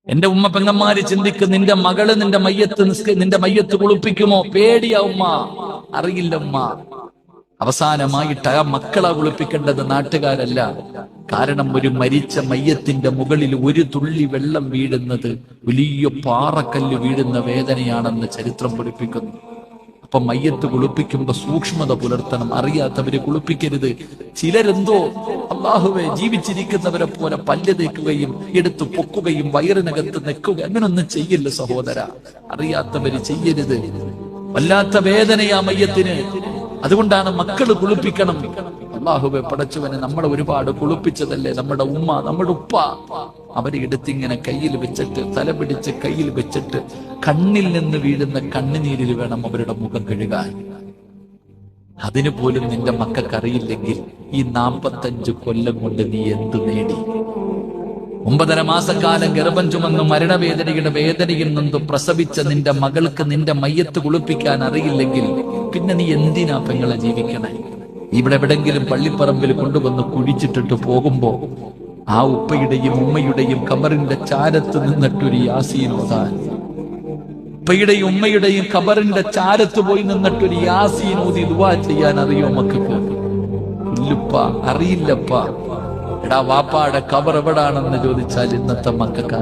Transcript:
എന്റെ ഉമ്മ പെങ്ങന്മാര് ചിന്തിക്കും, നിന്റെ മകള് നിന്റെ മയ്യത്ത് കുളിപ്പിക്കുമോ? പേടിയാ ഉമ്മ, അറിയില്ല ഉമ്മ. അവസാനമായിട്ട് ആ മക്കളെ കുളിപ്പിക്കേണ്ടത് നാട്ടുകാരല്ല. കാരണം ഒരു മരിച്ച മയ്യത്തിന്റെ മുകളിൽ ഒരു തുള്ളി വെള്ളം വീഴുന്നത് വലിയ പാറക്കല്ല് വീഴുന്ന വേദനയാണെന്ന് ചരിത്രം പഠിപ്പിക്കുന്നു. അപ്പൊ മയ്യത്ത് കുളിപ്പിക്കുമ്പോ സൂക്ഷ്മത പുലർത്തണം. അറിയാത്തവര് കുളിപ്പിക്കരുത്. ചിലരെന്തോ അല്ലാഹുവേ ജീവിച്ചിരിക്കുന്നവരെ പോലെ പല്ല് തേക്കുകയും എടുത്തു പൊക്കുകയും വയറിനകത്ത് നിൽക്കുക, അങ്ങനൊന്നും ചെയ്യില്ല സഹോദര. അറിയാത്തവര് ചെയ്യരുത്. വല്ലാത്ത വേദനയാ മയ്യത്തിന്. അതുകൊണ്ടാണ് മക്കള് കുളിപ്പിക്കണം. അല്ലാഹുവേ പടച്ചവനെ, നമ്മളെ ഒരുപാട് കുളിപ്പിച്ചതല്ലേ നമ്മുടെ ഉമ്മ, നമ്മുടെ ഉപ്പ. അവരെ എടുത്തിങ്ങനെ കയ്യിൽ വെച്ചിട്ട്, തല പിടിച്ച് കയ്യിൽ വെച്ചിട്ട്, കണ്ണിൽ നിന്ന് വീഴുന്ന കണ്ണുനീരിൽ വേണം അവരുടെ മുഖം കഴുകാൻ. അതിനു പോലും നിന്റെ മക്കൾക്കറിയില്ലെങ്കിൽ ഈ 45 കൊല്ലം കൊണ്ട് നീ എന്ത് നേടി? 9.5 മാസക്കാലം ഗർഭം ചുമന്ന് മരണവേദനയുടെ വേദനയിൽ നിന്ന് പ്രസവിച്ച നിന്റെ മകൾക്ക് നിന്റെ മയ്യത്ത് കുളിപ്പിക്കാൻ അറിയില്ലെങ്കിൽ പിന്നെ നീ എന്തിനാ പെങ്ങളെ ജീവിക്കണേ? ഇവിടെ എവിടെങ്കിലും പള്ളിപ്പറമ്പിൽ കൊണ്ടുവന്ന് കുഴിച്ചിട്ടിട്ട് പോകുമ്പോ ആ ഉപ്പയുടെയും ഉമ്മയുടെയും ഖബറിന്റെ ചാരത്ത് നിന്നിട്ടൊരു യാസീൻ ഓതാൻ, ഉപ്പയുടെയും ഉമ്മയുടെയും ഖബറിന്റെ ചാരത്ത് പോയി നിന്നിട്ടൊരു യാസീൻ ഓതി ദുആ ചെയ്യാൻ അറിയോ മക്കൾക്ക്? ഇല്ലപ്പ, അറിയില്ലപ്പ. എടാ വാപ്പാടെ ഖബർ എവിടാണെന്ന് ചോദിച്ചാൽ ഇന്നത്തെ മക്കൾക്ക്